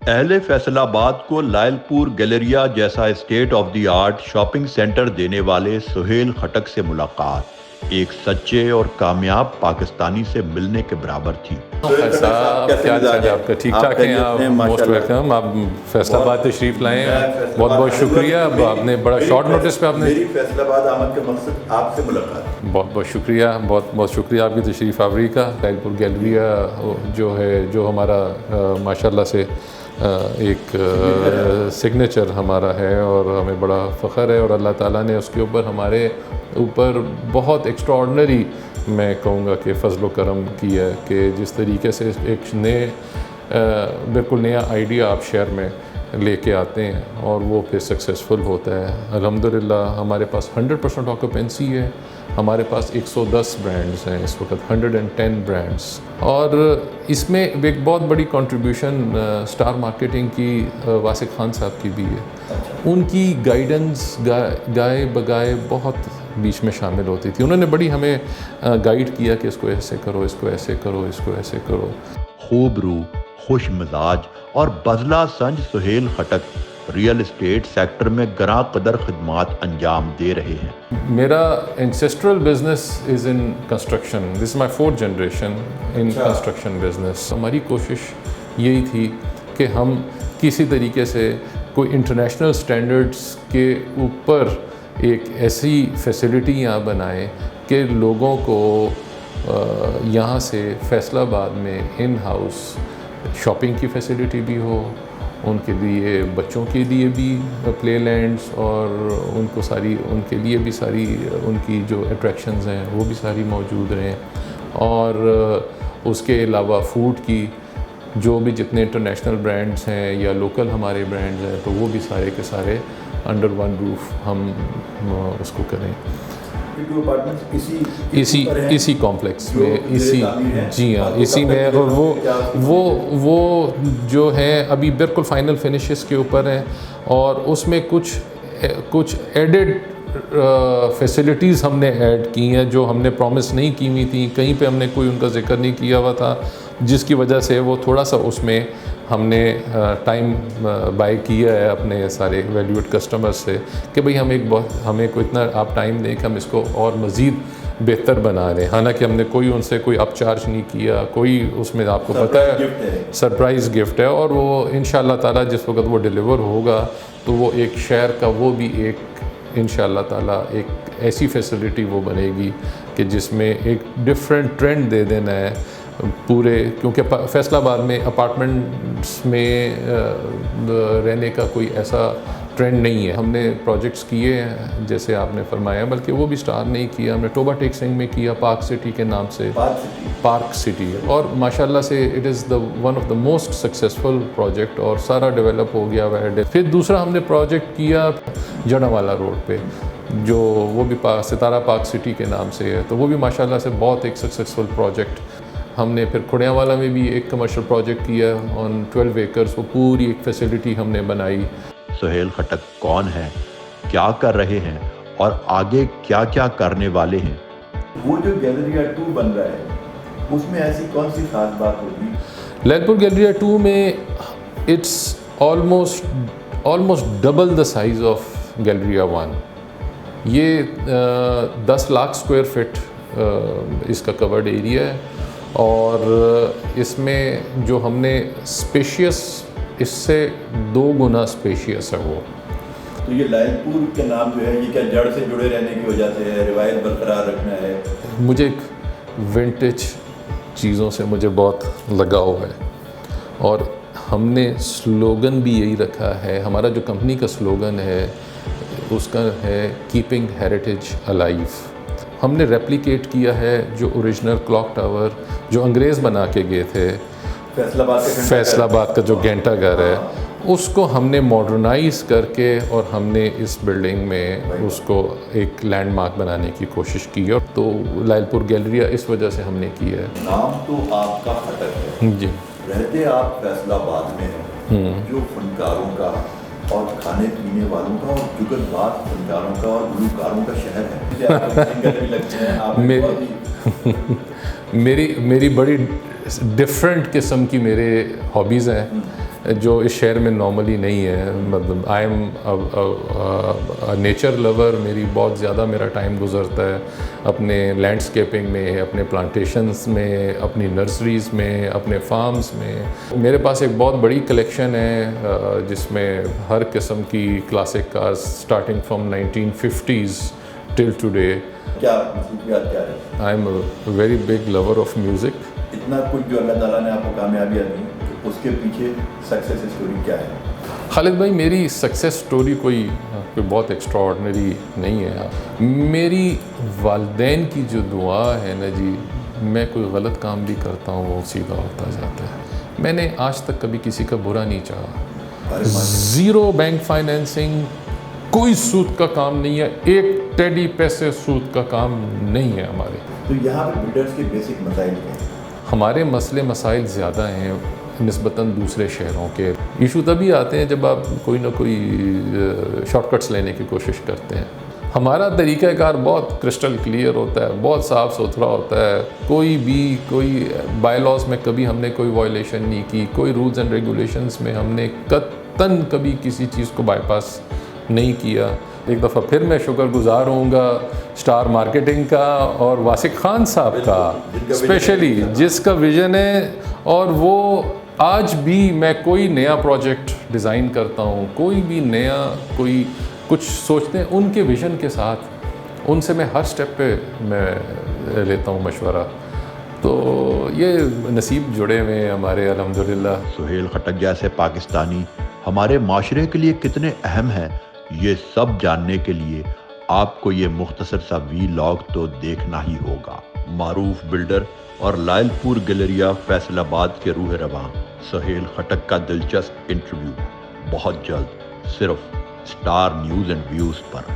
اہل فیصل آباد کو لائل پور گیلریا جیسا state of the art shopping centre دینے والے سہیل خٹک سے ملاقات ایک سچے اور کامیاب پاکستانی سے ملنے کے برابر تھی۔ صاحب کیا چل ہے آپ کا؟ ٹھیک ٹھاک ہیں آپ؟ Most welcome. آپ فیصل آباد تشریف لائیں، بہت بہت شکریہ۔ آپ نے بڑا شارٹ نوٹس پہ آپ نے میری فیصل آباد آمد کا مقصد آپ سے ملاقات۔ بہت بہت شکریہ، بہت شکریہ آپ کی تشریف آوری کا۔ لائل پور گیلریا جو ہے، جو ہمارا ماشاءاللہ سے ایک سگنیچر ہمارا ہے اور ہمیں بڑا فخر ہے، اور اللہ تعالیٰ نے اس کے اوپر ہمارے اوپر بہت ایکسٹراڈنری میں کہوں گا کہ فضل و کرم کیا ہے کہ جس طریقے سے ایک بالکل نیا آئیڈیا آپ شہر میں لے کے آتے ہیں اور وہ پھر سکسیزفل ہوتا ہے۔ الحمدللہ ہمارے پاس 100% آکوپینسی ہے، ہمارے پاس 110 برانڈز ہیں اس وقت، 110 برانڈز، اور اس میں ایک بہت بڑی کنٹریبیوشن اسٹار مارکیٹنگ کی واسق خان صاحب کی بھی ہے۔ ان کی گائیڈنس گائے بگائے بہت بیچ میں شامل ہوتی تھی، انہوں نے بڑی ہمیں گائیڈ کیا کہ اس کو ایسے کرو، اس کو ایسے کرو، اس کو ایسے کرو۔ خوب روح، خوش مزاج اور بزلہ سنج Sohail Khattak real estate sector میں گراں قدر خدمات انجام دے رہے ہیں۔ میرا ancestral business is in construction, this is my 4th generation in construction business. ہماری کوشش یہی تھی کہ ہم کسی طریقے سے کوئی انٹرنیشنل سٹینڈرڈز کے اوپر ایک ایسی فیسلٹی یہاں بنائیں کہ لوگوں کو یہاں سے فیصل آباد میں ان ہاؤس شاپنگ کی فیسلٹی بھی ہو، ان کے لیے بچوں کے لیے بھی پلے لینڈز، اور ان کے لیے بھی ساری ان کی جو اٹریکشنز ہیں وہ بھی ساری موجود رہیں، اور اس کے علاوہ فوڈ کی جو بھی جتنے انٹرنیشنل برانڈز ہیں یا لوکل ہمارے برانڈز ہیں تو وہ بھی سارے کے سارے انڈر ون روف ہم اس کو کریں۔ اسی کمپلیکس میں، جی ہاں، اسی میں، اور وہ جو ہیں ابھی بالکل فائنل فنشز کے اوپر ہیں، اور اس میں کچھ ایڈڈ فیسلٹیز ہم نے ایڈ کی ہیں جو ہم نے پرومس نہیں کی ہوئی تھیں، کہیں پہ ہم نے کوئی ان کا ذکر نہیں کیا ہوا تھا، جس کی وجہ سے وہ تھوڑا سا اس میں ہم نے ٹائم بائی کیا ہے اپنے سارے ویلیوڈ کسٹمر سے کہ بھئی ہمیں کوئی اتنا آپ ٹائم دیں کہ ہم اس کو اور مزید بہتر بنا رہے ہیں۔ حالانکہ ہم نے کوئی ان سے کوئی اپ چارج نہیں کیا، کوئی اس میں آپ کو پتہ ہے سرپرائز گفٹ ہے، اور وہ انشاءاللہ تعالیٰ جس وقت وہ ڈیلیور ہوگا تو وہ ایک شہر کا وہ بھی ایک انشاءاللہ تعالیٰ ایک ایسی فیسلٹی وہ بنے گی کہ جس میں ایک ڈیفرنٹ ٹرینڈ دے دینا ہے پورے، کیونکہ فیصل آباد میں اپارٹمنٹس میں رہنے کا کوئی ایسا ٹرینڈ نہیں ہے۔ ہم نے پروجیکٹس کیے ہیں جیسے آپ نے فرمایا، بلکہ وہ بھی سٹار نہیں کیا، ہم نے ٹوبا ٹیک سنگھ میں کیا، پارک سٹی کے نام سے، پارک سٹی، اور ماشاءاللہ سے it is one of the most successful project, اور سارا ڈیولپ ہو گیا ہے۔ پھر دوسرا ہم نے پروجیکٹ کیا جڑاوالا روڈ پہ، جو وہ بھی ستارہ پارک سٹی کے نام سے ہے، تو وہ بھی ماشاءاللہ سے بہت ایک سکسیزفل پروجیکٹ۔ ہم نے پھر کھڑیاں والا میں بھی ایک کمرشل پروجیکٹ کیا آن 12 ایکرز، وہ پوری ایک فیسلٹی ہم نے بنائی۔ سہیل خٹک کون ہے، کیا کر رہے ہیں، اور آگے کیا کیا کرنے والے ہیں؟ وہ جو گیلریا 2 بن رہا ہے اس میں ایسی کون سی خاص بات ہوگی؟ لائل پور گیلریا 2 میں it's almost double the size of Galleria 1۔ یہ 10 لاکھ اسکوائر فٹ اس کا کورڈ ایریا ہے، اور اس میں جو ہم نے اسپیشیس، اس سے 2 گنا اسپیشیس ہے وہ۔ تو یہ لائل پور کے نام جو ہے یہ کیا جڑ سے جڑے رہنے کی وجہ سے ہے، روایت برقرار رکھنا ہے؟ مجھے ایک ونٹیج چیزوں سے مجھے بہت لگاؤ ہے، اور ہم نے سلوگن بھی یہی رکھا ہے، ہمارا جو کمپنی کا سلوگن ہے اس کا ہے کیپنگ ہیریٹیج الائیو۔ ہم نے ریپلیکیٹ کیا ہے جو اوریجنل کلاک ٹاور جو انگریز بنا کے گئے تھے، فیصل آباد کا جو گھنٹہ گھر ہے، اس کو ہم نے ماڈرنائز کر کے اور ہم نے اس بلڈنگ میں اس کو ایک لینڈ مارک بنانے کی کوشش کی، اور تو لائل پور گیلریا اس وجہ سے ہم نے کی ہے۔ نام تو آپ کا خٹک ہے، جی، رہتے آپ فیصل آباد میں ہیں، جو فنکاروں کا اور کھانے پینے والوں کا اور جگت باز فنکاروں کا اور گلوکاروں کا شہر ہے۔ میری بڑی ڈفرینٹ قسم کی میرے ہابیز ہیں، جو اس شہر میں نارملی نہیں ہے. مطلب آئی ایم نیچر لور. میری بہت زیادہ میرا ٹائم گزرتا ہے اپنے لینڈسکیپنگ میں, اپنے پلانٹیشنز میں, اپنی نرسریز میں, اپنے فارمز میں. میرے پاس ایک بہت بڑی کلیکشن ہے جس میں ہر قسم کی classic cars starting from 1950s till today. کیا مصروفیات کیا ہے؟ I am a very big lover of music. اتنا کچھ جو اللہ تعالیٰ نے آپ کو کامیابیاں دی, اس کے پیچھے سکسیس اسٹوری کیا ہے؟ خالد بھائی, میری سکسیس سٹوری کوئی بہت ایکسٹرا آرڈنری نہیں ہے. میری والدین کی جو دعا ہے نا جی, میں کوئی غلط کام بھی کرتا ہوں وہ سیدھا ہوتا جاتا ہے. میں نے آج تک کبھی کسی کا برا نہیں چاہا. زیرو بینک فائنینسنگ, کوئی سود کا کام نہیں ہے, ایک ٹیڈی پیسے سود کا کام نہیں ہے ہمارے. تو یہاں پہ بلڈرز کے بیسک مسائل کیا ہیں؟ ہمارے مسئلے مسائل زیادہ ہیں نسبتاً دوسرے شہروں کے. ایشو تبھی آتے ہیں جب آپ کوئی نہ کوئی شارٹ کٹس لینے کی کوشش کرتے ہیں. ہمارا طریقہ کار بہت کرسٹل کلیئر ہوتا ہے, بہت صاف ستھرا ہوتا ہے. کوئی بائی لاز میں کبھی ہم نے کوئی وائلیشن نہیں کی, کوئی رولز اینڈ ریگولیشنز میں ہم نے قطعاً کبھی کسی چیز کو بائی پاس نہیں کیا. ایک دفعہ پھر میں شکر گزار ہوں گا اسٹار مارکیٹنگ کا اور واسق خان صاحب کا اسپیشلی, جس کا ویژن ہے. اور وہ آج بھی میں کوئی نیا پروجیکٹ ڈیزائن کرتا ہوں, کوئی بھی نیا کوئی کچھ سوچتے ہیں, ان کے ویژن کے ساتھ ان سے میں ہر سٹیپ پہ میں لیتا ہوں مشورہ. تو یہ نصیب جڑے ہوئے ہیں ہمارے الحمدللہ. سہیل خٹک جیسے پاکستانی ہمارے معاشرے کے لیے کتنے اہم ہیں, یہ سب جاننے کے لیے آپ کو یہ مختصر سا ویلاگ تو دیکھنا ہی ہوگا. معروف بلڈر اور لائل پور گیلریا فیصل آباد کے روح رواں سہیل خٹک کا دلچسپ انٹرویو بہت جلد صرف Star News and Views per.